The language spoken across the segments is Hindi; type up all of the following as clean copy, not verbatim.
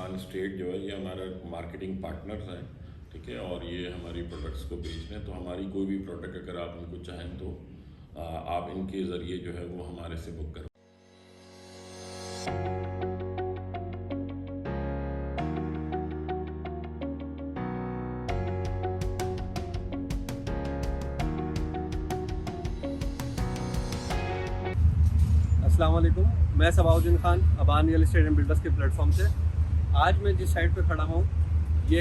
खान स्टेट जो है ये हमारा मार्केटिंग पार्टनर्स हैं, ठीक है। और ये हमारी प्रोडक्ट्स को बेच रहे हैं, तो हमारी कोई भी प्रोडक्ट अगर आप इनको चाहें तो आप इनके ज़रिए जो है वो हमारे से बुक करें। अस्सलाम वालेकुम, मैं Sabauddin Khan Aban real estate and builders के प्लेटफॉर्म से। आज मैं जिस साइट पर खड़ा हूँ ये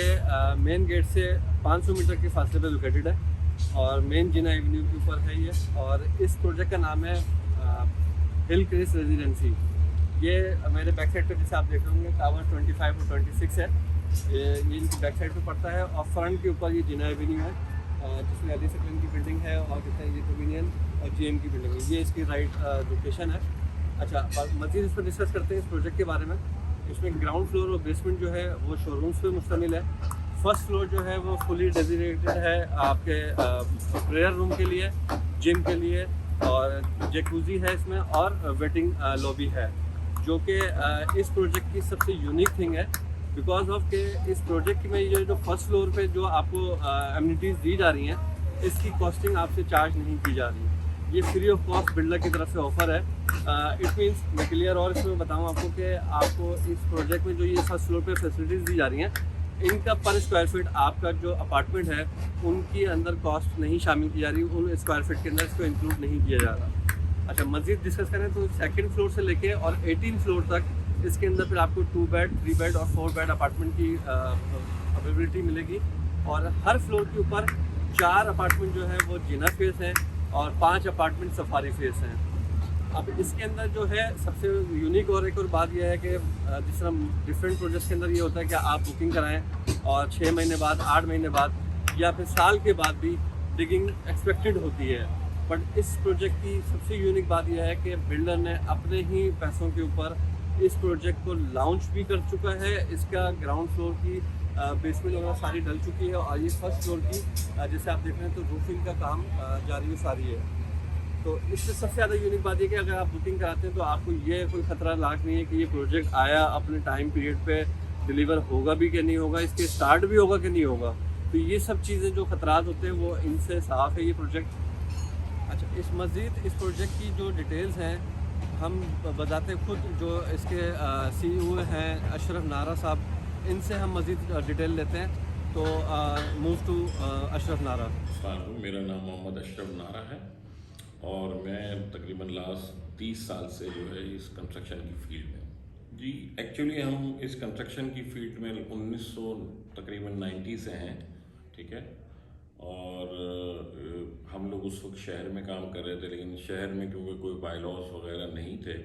मेन गेट से 500 मीटर के फासले पे लोकेटेड है और मेन जिना एवेन्यू के ऊपर है ये। और इस प्रोजेक्ट का नाम है हिल क्रेस रेजिडेंसी। ये मेरे बैक साइड पे जैसे आप देख रहे होंगे टावर 25 और 26 है, ये इनकी बैक साइड पे पड़ता है। और फ्रंट के ऊपर ये जिना एवेन्यू है जिसमें अली सकलन की बिल्डिंग है और जिसमें ये डोमिनियन और जीएम की बिल्डिंग है। ये इसकी राइट लोकेशन है। अच्छा, और मज़ीद इस पर डिस्कस करते हैं इस प्रोजेक्ट के बारे में। इसमें ग्राउंड फ्लोर और बेसमेंट जो है वो शोरूम्स पे मुश्तमिल है। फर्स्ट फ्लोर जो है वो फुली डेजिग्नेटेड है आपके प्रेयर रूम के लिए, जिम के लिए, और जैकुजी है इसमें और वेटिंग लॉबी है, जो कि इस प्रोजेक्ट की सबसे यूनिक थिंग है। बिकॉज ऑफ के इस प्रोजेक्ट में ये जो फर्स्ट फ्लोर पे जो आपको एमिनिटीज़ दी जा रही हैं इसकी कॉस्टिंग आपसे चार्ज नहीं की जा रही है। ये फ्री ऑफ कॉस्ट बिल्डर की तरफ से ऑफ़र है। इट मीन्स मैं क्लियर और इसमें बताऊँ आपको कि आपको इस प्रोजेक्ट में जो ये फर्स्ट फ्लोर पे फैसिलिटीज़ दी जा रही हैं इनका पर स्क्वायर फीट आपका जो अपार्टमेंट है उनके अंदर कॉस्ट नहीं शामिल की जा रही, उन स्क्वायर फीट के अंदर इसको इंक्लूड नहीं किया जा रहा। अच्छा, मज़ीद डिस्कस करें तो सेकंड फ्लोर से लेके और 18 फ्लोर तक इसके अंदर फिर आपको 2 बेड, 3 बेड और 4 बेड अपार्टमेंट की अवेलेबिलिटी मिलेगी। और हर फ्लोर के ऊपर 4 अपार्टमेंट जो है वो जिना फेस हैं और 5 अपार्टमेंट सफारी फेस हैं। अब इसके अंदर जो है सबसे यूनिक और एक और बात यह है कि जिस तरह डिफरेंट प्रोजेक्ट्स के अंदर ये होता है कि आप बुकिंग कराएं और 6 महीने बाद, 8 महीने बाद या फिर साल के बाद भी डिगिंग एक्सपेक्टेड होती है। बट इस प्रोजेक्ट की सबसे यूनिक बात यह है कि बिल्डर ने अपने ही पैसों के ऊपर इस प्रोजेक्ट को लॉन्च भी कर चुका है। इसका ग्राउंड फ्लोर की बेसमेंट वगैरह सारी डल चुकी है और ये फर्स्ट फ्लोर की जैसे आप देख रहे हैं तो रूफिंग का काम जारी व सारी है। तो इससे सबसे ज़्यादा यूनिक बात है कि अगर आप बुकिंग कराते हैं तो आपको ये कोई ख़तरा लाख नहीं है कि ये प्रोजेक्ट आया अपने टाइम पीरियड पे डिलीवर होगा भी कि नहीं होगा, इसके स्टार्ट भी होगा कि नहीं होगा। तो ये सब चीज़ें जो ख़तरात होते हैं वो इनसे साफ़ है ये प्रोजेक्ट। अच्छा, इस मज़ीद इस प्रोजेक्ट की जो डिटेल्स हैं हम बताते खुद जो इसके CEO हैं अशरफ नारा साहब, इनसे हम मज़ीद डिटेल लेते हैं। तो मूव टू अशरफ नारा। मेरा नाम मोहम्मद अशरफ नारा है और मैं तकरीबन लास्ट 30 साल से जो है इस कंस्ट्रक्शन की फील्ड में। जी, एक्चुअली हम इस कंस्ट्रक्शन की फील्ड में 1900 तकरीबन 90 से हैं, ठीक है। और हम लोग उस वक्त शहर में काम कर रहे थे, लेकिन शहर में क्योंकि कोई बाई लॉज वगैरह नहीं थे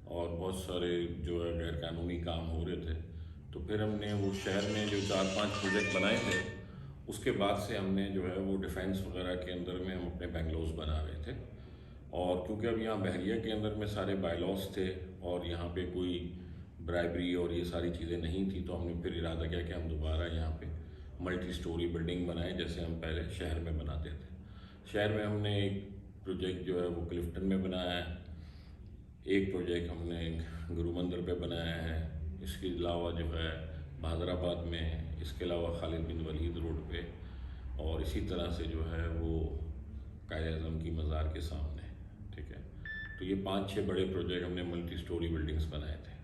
और बहुत सारे जो है गैर कानूनी काम हो रहे थे, तो फिर हमने वो शहर में जो 4-5 प्रोजेक्ट बनाए थे उसके बाद से हमने जो है वो डिफेंस वगैरह के अंदर में हम अपने बेंगलोज बना रहे थे। और क्योंकि अब यहाँ बहरिया के अंदर में सारे बायलॉज थे और यहाँ पे कोई ब्राइबरी और ये सारी चीज़ें नहीं थी, तो हमने फिर इरादा किया कि हम दोबारा यहाँ पे मल्टी स्टोरी बिल्डिंग बनाएं जैसे हम पहले शहर में बनाते थे। शहर में हमने एक प्रोजेक्ट जो है वो क्लिफ्टन में बनाया है, एक प्रोजेक्ट हमने गुरु मंदिर पे बनाया है, इसके अलावा जो है बहादुराबाद में, इसके अलावा खालिद बिन वलीद रोड पे, और इसी तरह से जो है वो कायद-ए-आज़म की मज़ार के सामने, ठीक है। तो ये 5-6 बड़े प्रोजेक्ट हमने मल्टी स्टोरी बिल्डिंग्स बनाए थे।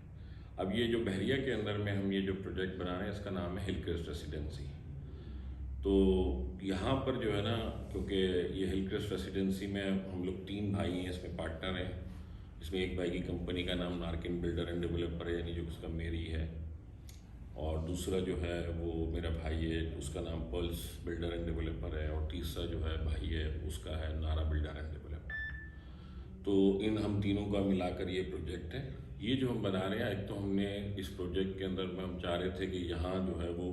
अब ये जो बहरिया के अंदर में हम ये जो प्रोजेक्ट बना रहे हैं इसका नाम है हिल क्रेस्ट रेसिडेंसी। तो यहाँ पर जो है ना, क्योंकि ये हिल क्रेस्ट रेसिडेंसी में हम लोग 3 भाई हैं इसमें पार्टनर हैं। इसमें एक भाई की कंपनी का नाम नारकिन बिल्डर एंड डेवलपर है, यानी जो उसका मेरी है, और दूसरा जो है वो मेरा भाई है उसका नाम पल्स बिल्डर एंड डेवलपर है, और तीसरा जो है भाई है उसका है नारा बिल्डर एंड डेवलपर। तो इन हम तीनों का मिलाकर ये प्रोजेक्ट है। ये जो हम बना रहे हैं, एक तो हमने इस प्रोजेक्ट के अंदर में हम चाह रहे थे कि यहाँ जो है वो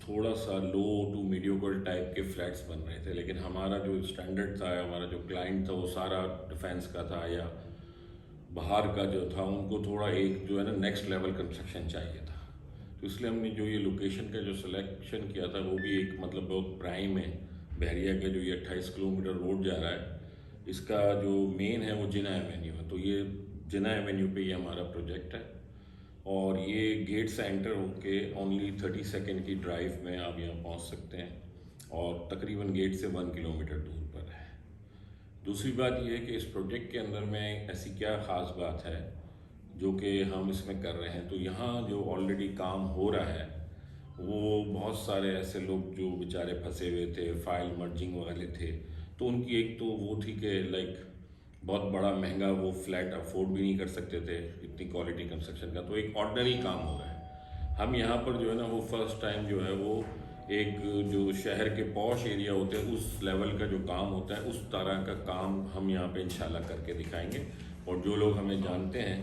थोड़ा सा लो टू मीडियोकर टाइप के फ्लैट्स बन रहे थे, लेकिन हमारा जो स्टैंडर्ड था, हमारा जो क्लाइंट था वो सारा डिफेंस का था या बाहर का जो था, उनको थोड़ा एक जो है ना नेक्स्ट लेवल कंस्ट्रक्शन चाहिए था। तो इसलिए हमने जो ये लोकेशन का जो सिलेक्शन किया था वो भी एक मतलब बहुत प्राइम है। बहरिया का जो ये 28 किलोमीटर रोड जा रहा है, इसका जो मेन है वो जिना एवेन्यू है, तो ये जिना एवेन्यू पे ये हमारा प्रोजेक्ट है। और ये गेट से एंटर होके ओनली 30 सेकेंड की ड्राइव में आप यहाँ पहुँच सकते हैं और तकरीबन गेट से 1 किलोमीटर दूर पर है। दूसरी बात यह है कि इस प्रोजेक्ट के अंदर में ऐसी क्या ख़ास बात है जो कि हम इसमें कर रहे हैं। तो यहाँ जो ऑलरेडी काम हो रहा है वो बहुत सारे ऐसे लोग जो बेचारे फंसे हुए थे, फाइल मर्जिंग वाले थे, तो उनकी एक तो वो थी कि लाइक बहुत बड़ा महंगा वो फ्लैट अफोर्ड भी नहीं कर सकते थे इतनी क्वालिटी कंस्ट्रक्शन का, तो एक ऑर्डनरी काम हो रहा है। हम यहाँ पर जो है ना वो फर्स्ट टाइम जो है वो एक जो शहर के पॉश एरिया होते हैं उस लेवल का जो काम होता है उस तरह का काम हम यहाँ पे इंशाल्लाह करके दिखाएंगे। और जो लोग हमें जानते हैं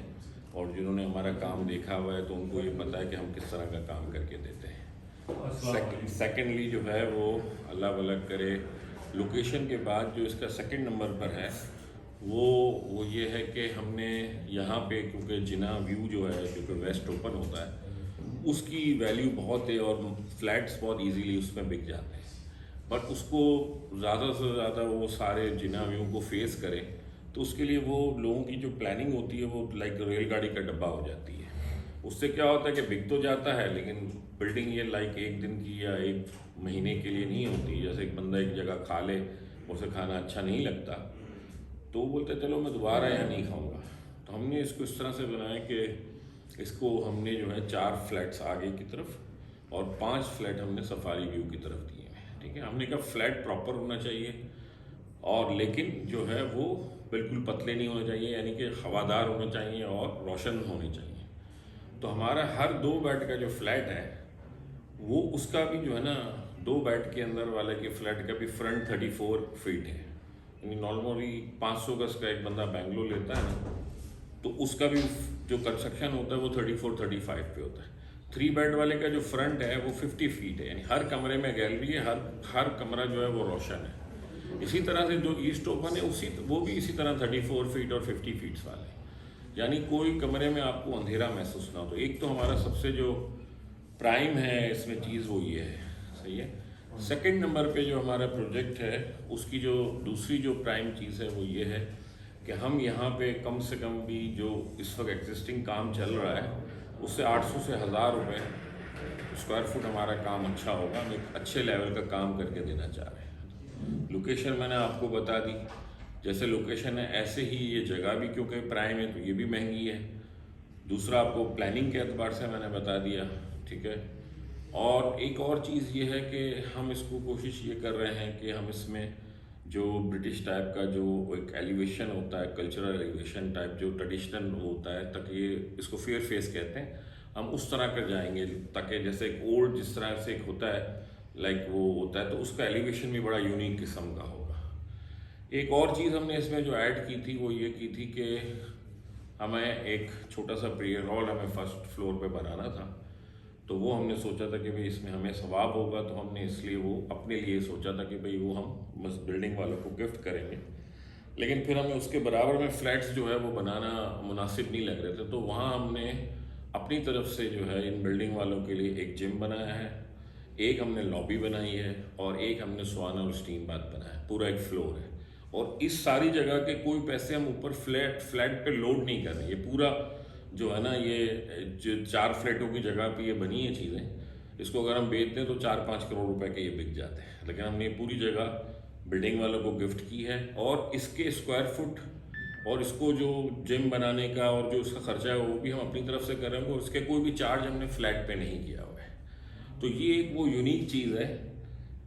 और जिन्होंने हमारा काम देखा हुआ है तो उनको ये पता है कि हम किस तरह का काम करके देते हैं। सेकेंडली जो है वो अल्लाह भला करे, लोकेशन के बाद जो इसका सेकंड नंबर पर है वो ये है कि हमने यहाँ पे क्योंकि जिना व्यू जो है जो कि वेस्ट ओपन होता है उसकी वैल्यू बहुत है और फ्लैट्स बहुत इजीली उसमें बिक जाते हैं, बट उसको ज़्यादा से ज़्यादा वो सारे जिना व्यू को फेस करें तो उसके लिए वो लोगों की जो प्लानिंग होती है वो लाइक रेलगाड़ी का डब्बा हो जाती है। उससे क्या होता है कि बिक तो जाता है लेकिन बिल्डिंग ये लाइक एक दिन की या एक महीने के लिए नहीं होती। जैसे एक बंदा एक जगह खा ले, उसे खाना अच्छा नहीं लगता तो वो बोलते चलो मैं दोबारा यहाँ नहीं खाऊंगा। तो हमने इसको इस तरह से बनाया कि इसको हमने जो है 4 फ्लैट्स आगे की तरफ और 5 फ्लैट हमने सफारी व्यू की तरफ दिए हैं। ठीक है, हमने कहा फ्लैट प्रॉपर होना चाहिए और लेकिन जो है वो बिल्कुल पतले नहीं होने चाहिए, यानी कि हवादार होने चाहिए और रोशन होने चाहिए। तो हमारा हर 2 बेड का जो फ्लैट है वो उसका भी जो है ना 2 बेड के अंदर वाले के फ्लैट का भी फ्रंट 34 फीट है, यानी नॉर्मली 500 गज का एक बंदा बेंगलोर लेता है ना तो उसका भी जो कंस्ट्रक्शन होता है वो 34-35 पे होता है। 3 बेड वाले का जो फ्रंट है वो 50 फीट है, यानी हर कमरे में गैलरी है, हर कमरा जो है वो रोशन है। इसी तरह से जो ईस्ट ओपन है वो भी इसी तरह 34 फीट और 50 फीट्स वाले, यानी कोई कमरे में आपको अंधेरा महसूस ना हो। तो एक तो हमारा सबसे जो प्राइम है इसमें चीज़ वो ये है, सही है। सेकंड नंबर पे जो हमारा प्रोजेक्ट है उसकी जो दूसरी जो प्राइम चीज़ है वो ये है कि हम यहाँ पे कम से कम भी जो इस वक्त एग्जिस्टिंग काम चल रहा है उससे 800 से 1000 रुपये स्क्वायर फुट हमारा काम अच्छा होगा। हम एक अच्छे लेवल का काम करके देना चाह रहे हैं। लोकेशन मैंने आपको बता दी, जैसे लोकेशन है ऐसे ही ये जगह भी क्योंकि प्राइम है तो ये भी महंगी है। दूसरा आपको प्लानिंग के एतबार से मैंने बता दिया, ठीक है। और एक और चीज़ ये है कि हम इसको कोशिश ये कर रहे हैं कि हम इसमें जो ब्रिटिश टाइप का जो एक एलिवेशन होता है, कल्चरल एलिवेशन टाइप जो ट्रेडिशनल होता है, तक ये इसको फेयर फेस कहते हैं, हम उस तरह कर जाएंगे ताकि जैसे एक ओल्ड जिस तरह से एक होता है लाइक वो होता है तो उसका एलिवेशन भी बड़ा यूनिक किस्म का होगा। एक और चीज़ हमने इसमें जो ऐड की थी वो ये की थी कि हमें एक छोटा सा प्रेयर हॉल हमें फर्स्ट फ्लोर पे बनाना था। तो वो हमने सोचा था कि भाई इसमें हमें सवाब होगा, तो हमने इसलिए वो अपने लिए सोचा था कि भाई वो हम बस बिल्डिंग वालों को गिफ्ट करेंगे। लेकिन फिर हमें उसके बराबर में फ्लैट्स जो है वो बनाना मुनासिब नहीं लग रहे थे, तो वहाँ हमने अपनी तरफ से जो है इन बिल्डिंग वालों के लिए एक जिम बनाया है, एक हमने लॉबी बनाई है और एक हमने स्वाना और स्टीम बाथ बनाया है। पूरा एक फ्लोर है और इस सारी जगह के कोई पैसे हम ऊपर फ्लैट पे लोड नहीं कर रहे। ये पूरा जो है ना ये जो 4 फ्लैटों की जगह पे ये बनी है चीज़ें, इसको अगर हम बेचते हैं तो 4-5 करोड़ रुपए के ये बिक जाते हैं। लेकिन हमने पूरी जगह बिल्डिंग वालों को गिफ्ट की है और इसके स्क्वायर फुट और इसको जो जिम बनाने का और जो उसका खर्चा है वो भी हम अपनी तरफ से कर रहे हैं और उसके कोई भी चार्ज हमने फ्लैट पे नहीं किया हुआ है। तो ये एक वो यूनिक चीज़ है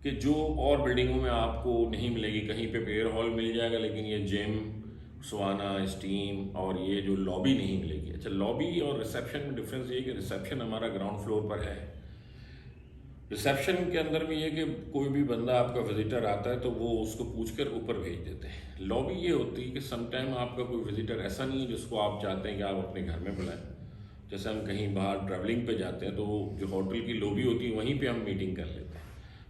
कि जो और बिल्डिंगों में आपको नहीं मिलेगी। कहीं पे प्रेयर हॉल मिल जाएगा लेकिन ये जिम, स्वाना, स्टीम और ये जो लॉबी नहीं मिलेगी। अच्छा, लॉबी और रिसेप्शन में डिफरेंस ये है कि रिसेप्शन हमारा ग्राउंड फ्लोर पर है। रिसेप्शन के अंदर में ये कि कोई भी बंदा आपका विजिटर आता है तो वो उसको पूछकर ऊपर भेज देते हैं। लॉबी ये होती है कि समटाइम आपका कोई विजिटर ऐसा नहीं है जिसको आप चाहते हैं कि आप अपने घर में बुलाएं। जैसे हम कहीं बाहर ट्रैवलिंग पे जाते हैं तो जो होटल की लॉबी होती है वहीं पे हम मीटिंग कर लेते हैं।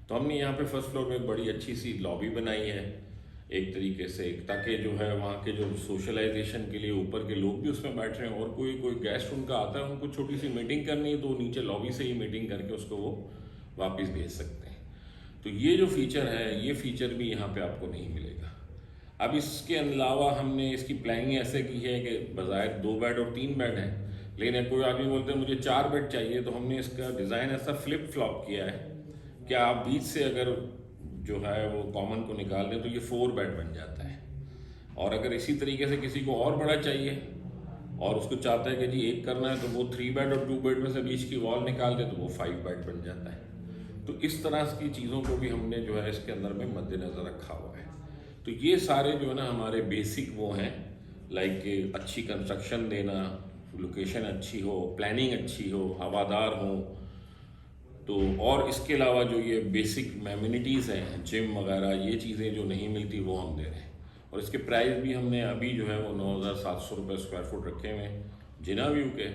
तो हमने यहाँ पे फर्स्ट फ्लोर में एक बड़ी अच्छी सी लॉबी बनाई है एक तरीके से, ताकि जो है वहाँ के जो सोशलाइजेशन के लिए ऊपर के लोग भी उसमें बैठ रहे हैं और कोई गेस्ट उनका आता है, उनको छोटी सी मीटिंग करनी है तो नीचे लॉबी से ही मीटिंग करके उसको वो वापस भेज सकते हैं। तो ये जो फीचर है ये फीचर भी यहाँ पे आपको नहीं मिलेगा। अब इसके अलावा हमने इसकी प्लानिंग ऐसे की है कि बजाय 2 बेड और 3 बेड हैं लेकिन कोई आदमी बोलते हैं मुझे 4 बेड चाहिए, तो हमने इसका डिज़ाइन ऐसा फ्लिप फ्लॉप किया है कि आप बीच से अगर जो है वो कॉमन को निकाल दें तो ये 4 बेड बन जाता है। और अगर इसी तरीके से किसी को और बड़ा चाहिए और उसको चाहता है कि जी एक करना है, तो वो 3 बेड और 2 बेड में से बीच की वॉल निकाल दे तो वो 5 बेड बन जाता है। तो इस तरह की चीज़ों को भी हमने जो है इसके अंदर में मद्देनज़र रखा हुआ है। तो ये सारे जो है ना हमारे बेसिक वो हैं, लाइक अच्छी कंस्ट्रक्शन देना, लोकेशन अच्छी हो, प्लानिंग अच्छी हो, हवादार हो। तो और इसके अलावा जो ये बेसिक एमिनिटीज़ हैं, जिम वगैरह, ये चीज़ें जो नहीं मिलती वो हम दे रहे हैं। और इसके प्राइस भी हमने अभी जो है वो 9,700 रुपये स्क्वायर फुट रखे हुए हैं जिना व्यू के,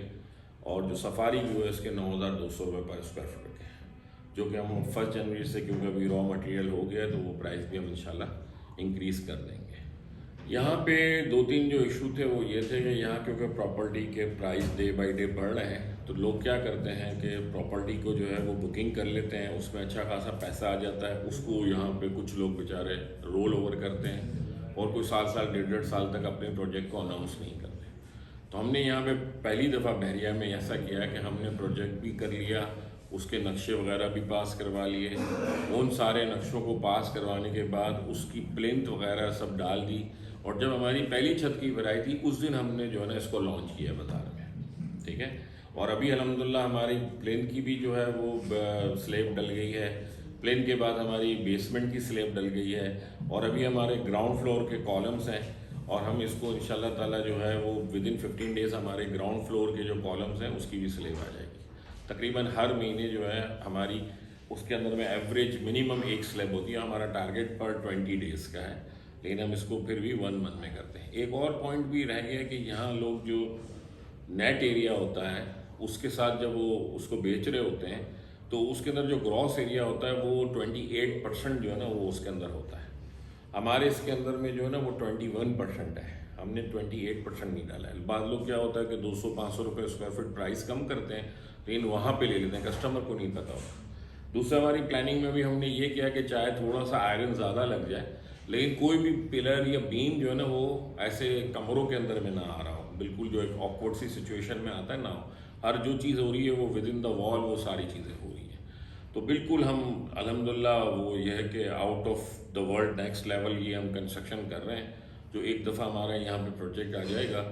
और जो सफारी व्यू है इसके 9,200 रुपये पर स्क्वायर फुट रखे हैं, जो कि हम 1 जनवरी से, क्योंकि अभी रॉ मटेरियल हो गया है, तो वो प्राइस भी हम इंशाल्लाह इंक्रीज़ कर देंगे। यहाँ पे 2-3 जो इशू थे वो ये थे कि यहाँ क्योंकि प्रॉपर्टी के प्राइस डे बाय डे बढ़ रहे हैं, तो लोग क्या करते हैं कि प्रॉपर्टी को जो है वो बुकिंग कर लेते हैं, उसमें अच्छा खासा पैसा आ जाता है, उसको यहाँ पे कुछ लोग बेचारे रोल ओवर करते हैं और कोई साल 1.5 साल तक अपने प्रोजेक्ट को अनाउंस नहीं करते। तो हमने यहाँ पे पहली दफ़ा बहरिया में ऐसा किया कि हमने प्रोजेक्ट भी कर लिया, उसके नक्शे वगैरह भी पास करवा लिए। उन सारे नक्शों को पास करवाने के बाद उसकी प्लिंथ वगैरह सब डाल दी, और जब हमारी पहली छत की भराई थी उस दिन हमने जो है ना इसको लॉन्च किया बाज़ार में, ठीक है। और अभी अल्हम्दुलिल्लाह हमारी प्लेन की भी जो है वो स्लेब डल गई है, प्लेन के बाद हमारी बेसमेंट की स्लेब डल गई है, और अभी हमारे ग्राउंड फ्लोर के कॉलम्स हैं, और हम इसको इंशाल्लाह ताला जो है वो विदिन 15 डेज़ हमारे ग्राउंड फ्लोर के जो कॉलम्स हैं उसकी भी स्लेब आ जाएगी। तकरीबन हर महीने जो है हमारी उसके अंदर में एवरेज मिनिमम 1 स्लेब होती है। हमारा टारगेट पर 20 डेज़ का है, लेकिन हम इसको फिर भी 1 मंथ में करते हैं। एक और पॉइंट भी रह गया कि यहाँ लोग जो नेट एरिया होता है उसके साथ जब वो उसको बेच रहे होते हैं, तो उसके अंदर जो ग्रॉस एरिया होता है वो 28% जो है ना वो उसके अंदर होता है। हमारे इसके अंदर में जो है ना वो 21% है, हमने 28% नहीं डाला है। बाद लोग क्या होता है कि 200-500 रुपये स्क्वायर फीट प्राइस कम करते हैं, लेकिन वहाँ पे ले लेते हैं, कस्टमर को नहीं पता होता। दूसरा, हमारी प्लानिंग में भी हमने ये किया कि चाहे थोड़ा सा आयरन ज़्यादा लग जाए, लेकिन कोई भी पिलर या बीम जो है ना वो ऐसे कमरों के अंदर में ना आ रहा हो, बिल्कुल जो एक ऑकवर्ड सी सिचुएशन में आता है ना हो। हर जो चीज़ हो रही है वो विद इन द वॉल वो सारी चीज़ें हो रही हैं। तो बिल्कुल हम अल्हम्दुलिल्लाह वो ये है कि out of the world next level ये हम कंस्ट्रक्शन कर रहे हैं। जो एक दफ़ा हमारा यहाँ पे प्रोजेक्ट आ जाएगा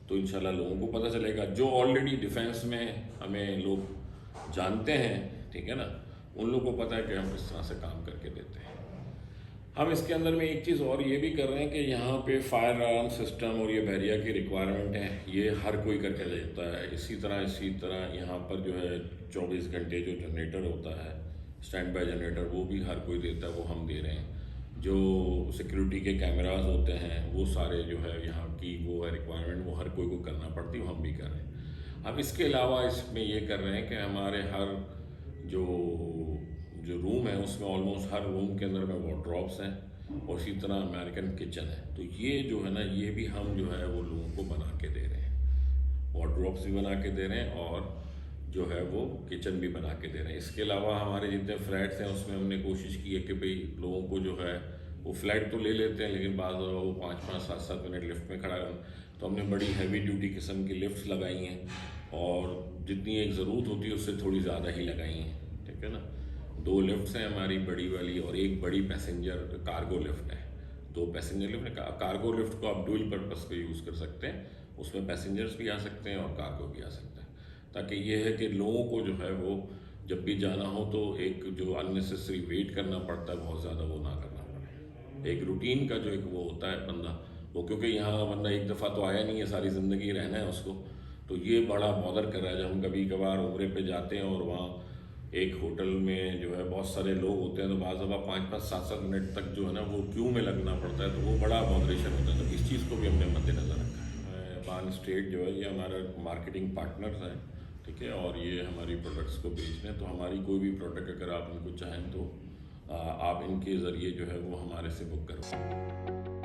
तो इंशाल्लाह लोगों को पता चलेगा, जो ऑलरेडी डिफेंस में हमें लोग जानते हैं, ठीक है ना, उन लोगों को पता है कि हम किस तरह से काम करके देते हैं। हम इसके अंदर में एक चीज़ और ये भी कर रहे हैं कि यहाँ पे फायर अलार्म सिस्टम और ये बहरिया की रिक्वायरमेंट है, ये हर कोई करके देता है। इसी तरह यहाँ पर जो है 24 घंटे जो जनरेटर होता है, स्टैंड बाय जनरेटर, वो भी हर कोई देता है, वो हम दे रहे हैं। जो सिक्योरिटी के कैमरास होते हैं वो सारे जो है यहाँ की वो है रिक्वायरमेंट, वो हर कोई को करना पड़ती है, वो हम भी कर रहे हैं। हम इसके अलावा इसमें ये कर रहे हैं कि हमारे हर जो रूम है उसमें ऑलमोस्ट हर रूम के अंदर में वार्डरोब्स हैं, और इसी तरह अमेरिकन किचन है। तो ये जो है ना ये भी हम जो है वो लोगों को बना के दे रहे हैं, वार्डरोब्स भी बना के दे रहे हैं और जो है वो किचन भी बना के दे रहे हैं। इसके अलावा हमारे जितने फ्लैट्स हैं उसमें हमने कोशिश की है कि भाई लोगों को जो है वो फ्लैट तो ले लेते हैं, लेकिन बाद वो 5-5, 7-7 मिनट लिफ्ट में खड़ा कर, तो हमने बड़ी हैवी ड्यूटी किस्म की लिफ्ट्स लगाई हैं, और जितनी एक ज़रूरत होती है उससे थोड़ी ज़्यादा ही लगाई हैं, ठीक है ना। 2 लिफ्ट्स हैं हमारी बड़ी वाली, और एक बड़ी पैसेंजर कार्गो लिफ्ट है। 2 पैसेंजर लिफ्ट है। कार्गो लिफ्ट को आप डुअल पर्पस पे यूज़ कर सकते हैं, उसमें पैसेंजर्स भी आ सकते हैं और कार्गो भी आ सकते हैं, ताकि ये है कि लोगों को जो है वो जब भी जाना हो तो एक जो अननेसेसरी वेट करना पड़ता है बहुत ज़्यादा वो ना करना पड़े। एक रूटीन का जो एक वो होता है बंदा वो, क्योंकि यहाँ बंदा एक दफ़ा तो आया नहीं है, सारी ज़िंदगी रहना है उसको, तो ये बड़ा बॉदर कर रहा है। जब हम कभी कभार उम्रे पे जाते हैं और वहाँ एक होटल में जो है बहुत सारे लोग होते हैं, तो बाज़ दफ़ा 5-5, 7-7 मिनट तक जो है ना वो क्यू में लगना पड़ता है, तो वो बड़ा बॉदरेशन होता है। तो इस चीज़ को भी हमने मद्देनज़र रखा है। अबान स्टेट जो है ये हमारा मार्केटिंग पार्टनर्स हैं, ठीक है, और ये हमारी प्रोडक्ट्स को बेचते हैं। तो हमारी कोई भी प्रोडक्ट अगर आप इनको चाहें तो आप इनके ज़रिए जो है वो हमारे से बुक करो।